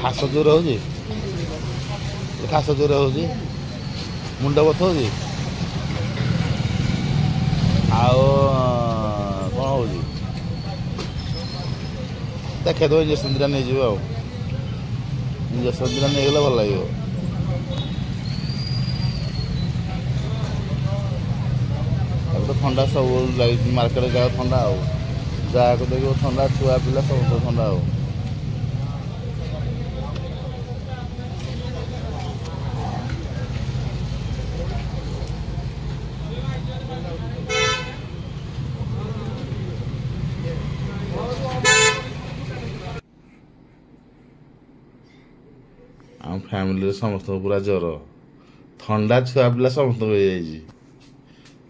ଖାସ ଜୋର ହଉଛି ଖାସ ଜୋର ହଉଛି ମୁଣ୍ଡ ବଥଉଛି ଆଉ କ'ଣ ହଉଛି ଦେଖେଇଦେବ ଇଞ୍ଜେକ୍ସନ୍ ଦୁଇଟା ନେଇଯିବ ଆଉ ଇଞ୍ଜେକ୍ସନ୍ ଦୁଇଟା ନେଇଗଲେ ଭଲ ଲାଗିବ। ଏବେ ତ ଥଣ୍ଡା ସବୁ ଲାଗିଛି ମାର୍କେଟ ଜାଗା ଥଣ୍ଡା ଆଉ ଯାହାକୁ ଦେଖିବ ଥଣ୍ଡା ଛୁଆ ପିଲା ସବୁ ଥଣ୍ଡା ଆଉ ଆମ ଫ୍ୟାମିଲିରେ ସମସ୍ତଙ୍କୁ ପୁରା ଜ୍ୱର ଥଣ୍ଡା ଛୁଆ ପିଲା ସମସ୍ତଙ୍କୁ ହେଇଯାଇଛି।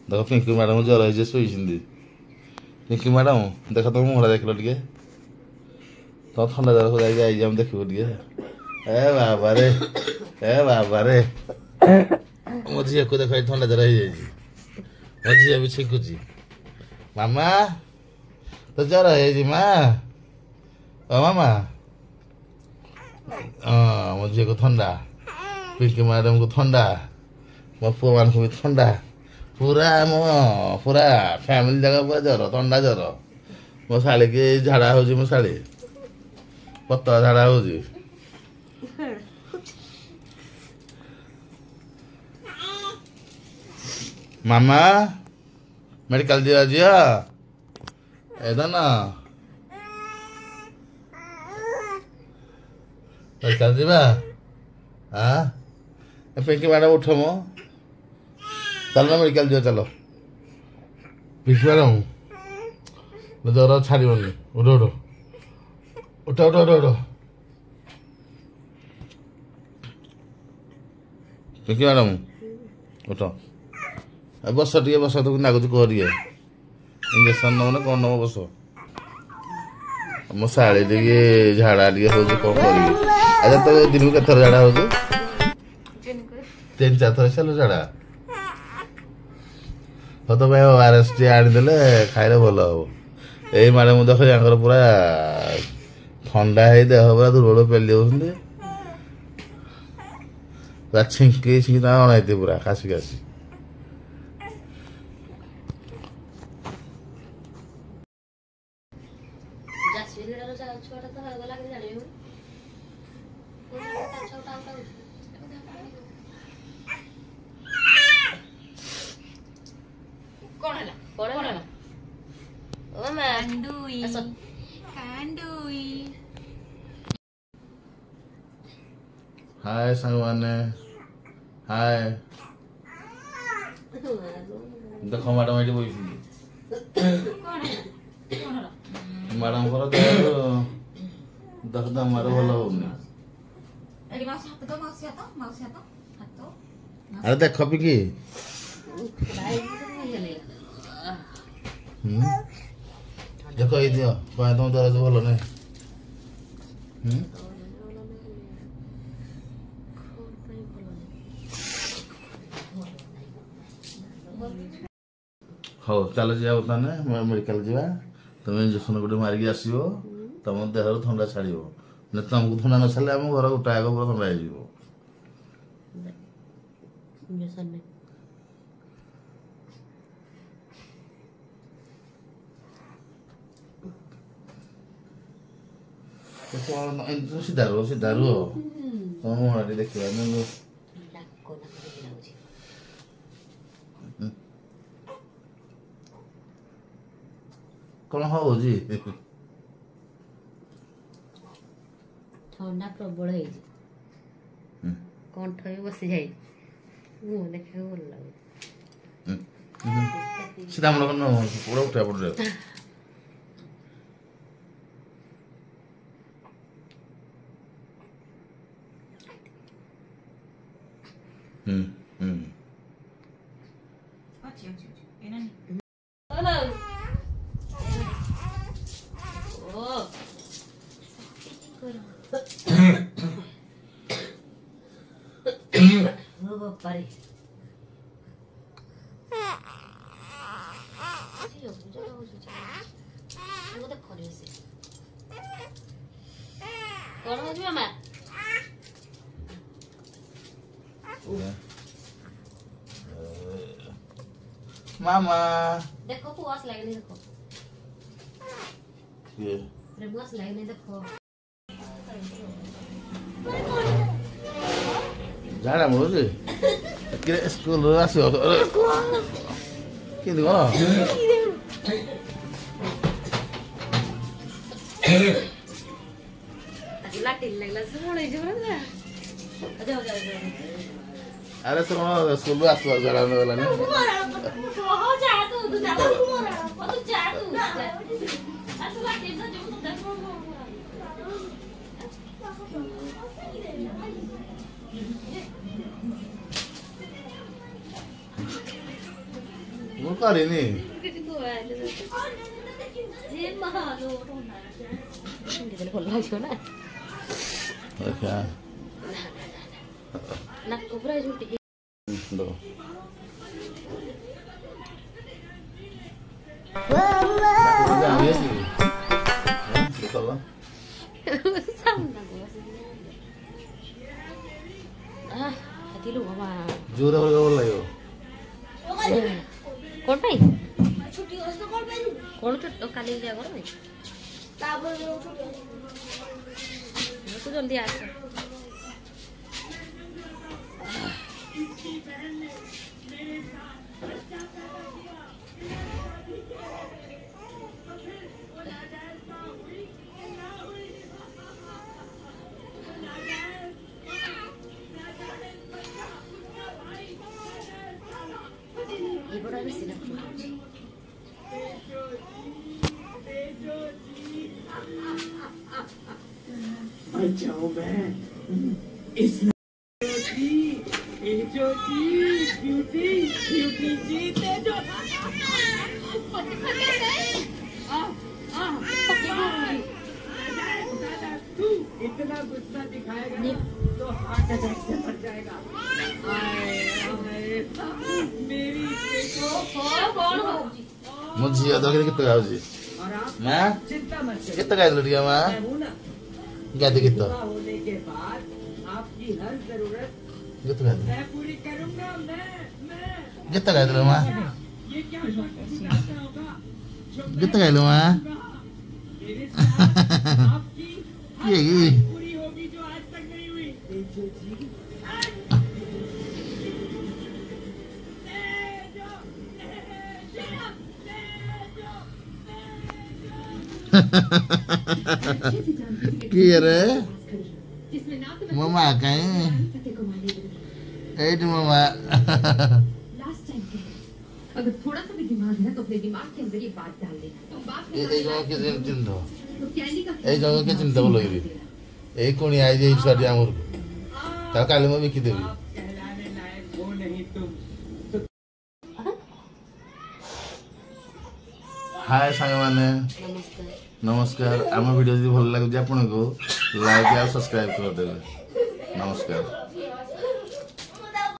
ଦେଖ ପିଙ୍କି ମ୍ୟାଡ଼ାମ ଜ୍ୱର ହେଇଛି ଶୋଇଛନ୍ତି। ପିଙ୍କି ମ୍ୟାଡ଼ାମ ଦେଖ ତମ ମୁହଁଟା ଦେଖିଲ ଟିକେ ତମ ଥଣ୍ଡା ଜ୍ୱର ଯାଇକି ଆଇଛି ଆମେ ଦେଖିବୁ ଟିକେ। ଏ ବାବାରେ ମୋ ଝିଅକୁ ଦେଖ ଥଣ୍ଡା ଜ୍ୱର ହେଇଯାଇଛି ମୋ ଝିଅ ବି ଛିଙ୍କୁଛି। ମାମା ତ ଜ୍ୱର ହେଇଯାଇଛି ମା ଓ ମାମା ମୋ ଝିଅକୁ ଥଣ୍ଡା ପିଙ୍କି ମ୍ୟାଡ଼ାମକୁ ଥଣ୍ଡା ମୋ ପୁଅମାନଙ୍କୁ ବି ଥଣ୍ଡା ପୁରା ଫ୍ୟାମିଲି ଜାଗା ପୁରା ଜ୍ୱର ଥଣ୍ଡା ଜ୍ୱର। ମୋ ଶାଳୀକି ଝାଡ଼ା ହେଉଛି ମୋ ଶାଳୀ ପତଳା ଝାଡ଼ା ହେଉଛି। ମାମା ମେଡ଼ିକାଲ ଯିବା ଝିଅ ଏଇଟା ନା ମେଡ଼ିକାଲ ଯିବା ପିଙ୍କି ମ୍ୟାଡ଼ାମ ଉଠ ମ ଚାଲ ନା ମେଡ଼ିକାଲ ଯିବା ଚାଲ। ପିଙ୍କି ମ୍ୟାଡ଼ାମ ଜ୍ୱର ଛାଡ଼ିବନି ଉଠ ଉଠ ଉଠ ଉଠ ଉଠ ଉଠ ପିଙ୍କି ମ୍ୟାଡ଼ାମ ଉଠ ବସ ଟିକେ ବସ ତକୁ ନାଗୁଛି କୁହ ଟିକେ ଇଞ୍ଜେକ୍ସନ୍ ନେବ ନା କ'ଣ ନେବ ବସ। ମୋ ଶାଳୀ ଟିକେ ଝାଡ଼ା ଟିକେ ହେଉଛି କ'ଣ କରିବି। ଆଚ୍ଛା ତ ଦିନକୁ କେତେଥର ଝାଡ଼ା ହେଉଛି? 3-4 ଥର ଚାଲୁ ଝାଡ଼ା ହଉ ତ ଭାଇ ORS ଟିକେ ଆଣିଦେଲେ ଖାଇଲେ ଭଲ ହବ। ଏଇ ମ୍ୟାଡ଼ାମ ଦେଖ ୟାଙ୍କର ପୁରା ଥଣ୍ଡା ହେଇ ଦେହ ପୁରା ଦୁର୍ବଳ ପେଲି ଦେଉଛନ୍ତି ପୁରା ଛିଙ୍କି ତାଙ୍କ ଅଣାଇଥିବେ ପୁରା କାଶି କାଶି। हाय साଙ୍ଗମାନେ हाय ଦେଖ ମ୍ୟାଡ଼ାମ ଏଠି ବସିଛନ୍ତି ମ୍ୟାଡ଼ାମଙ୍କର ଦେହ ମାର ଭଲ ହଉନି। ଆରେ ଦେଖ ପିକି ଦେଖ ଏଇ ଦିଅ କହ ତମ ଦରଜ ଭଲ ନାହିଁ। ହଉ ଚାଲ ଯିବା ବର୍ତ୍ତମାନ ମେଡ଼ିକାଲ ଯିବା ତମେ ଇଞ୍ଜେକ୍ସନ ଗୋଟେ ମାରିକି ଆସିବ ତମ ଦେହରୁ ଥଣ୍ଡା ଛାଡ଼ିବ ନା ତମକୁ ଥଣ୍ଡା ନ ଛାଡ଼ିଲେ ଆମ ଘର ଗୋଟାକ ପୁରା ଥଣ୍ଡା ହେଇଯିବ। ସିଧା ରୁହ ତମ ମୁହଁଟା ଟିକେ ଦେଖିବା କ'ଣ ହଉଛି? ଥଣ୍ଡା ପ୍ରବଳ ହେଇଛି କଣ୍ଠ ବି ବସି ଯାଇଛି ମୁହଁ ଦେଖିବାକୁ ଭଲ ଲାଗୁଛି। ସିଧା ମୁଣ୍ଡ ପୁରା ଉଠିବା ପଡ଼ିବ। Buddy. Con không chứ mà मामा देखो पुआस लगनी देखो ये रे पुआस लगनी देखो झाड़ा मुड़ो जे कि स्कूल आसी कि देखो लाटी लगला सुन जे बरा अच्छा अरे सुनो स्कूल आसवा झाड़ा वाला ने हो जा तू जा तू जा तू असु लाटी जो तू देखो वो करे नी ये महानो ini kalau lagi na अच्छा nak kubra juti लो jangan dia sih betul lah sama gua hati lu apa jura बोला यो कौन भाई छुट्टी होस तो कौन भाई कौन छुट्टी काली जा करो भाई तापर छुट्टी तू जल्दी आ ये बड़ा भी सिला बचाओ मैं इसमें ब्यूटी जीते जो तू इतना गुस्सा दिखाएगा तो हार्ट अटैक से मर जाएगा मेरी कौन हो मुझे याद रखने कितना गाँव जी माँ चिंता मत कितना गाय लड़कियाँ माँ क्या दे कितना होने के बाद आपकी हर जरूरत कितना गाय मैं पूरी करूंगा मैं कितना गाय लो माँ ये क्या होगा कितना गाय लो माँ मेरे साथ आपकी ये पूरी होगी जो आज तक नहीं हुई क्या रे मामा कहीं ए तो मामा अगर थोड़ा सा भी दिमाग है तो अपने दिमाग के अंदर ये बात डाल देना तो बात ए गाँव के चिंता तो कैंडी का ए गाँव के चिंता बोलो ये ए कौन आई जे ईश्वर जामुर तार काले में भी की देवी कहलाने लायक हो नहीं तुम हाय साଙ୍ଗमाने नमस्कार नमस्कार आम वीडियो जी भल लगे आपको लाइक और सब्सक्राइब कर देवे नमस्कार।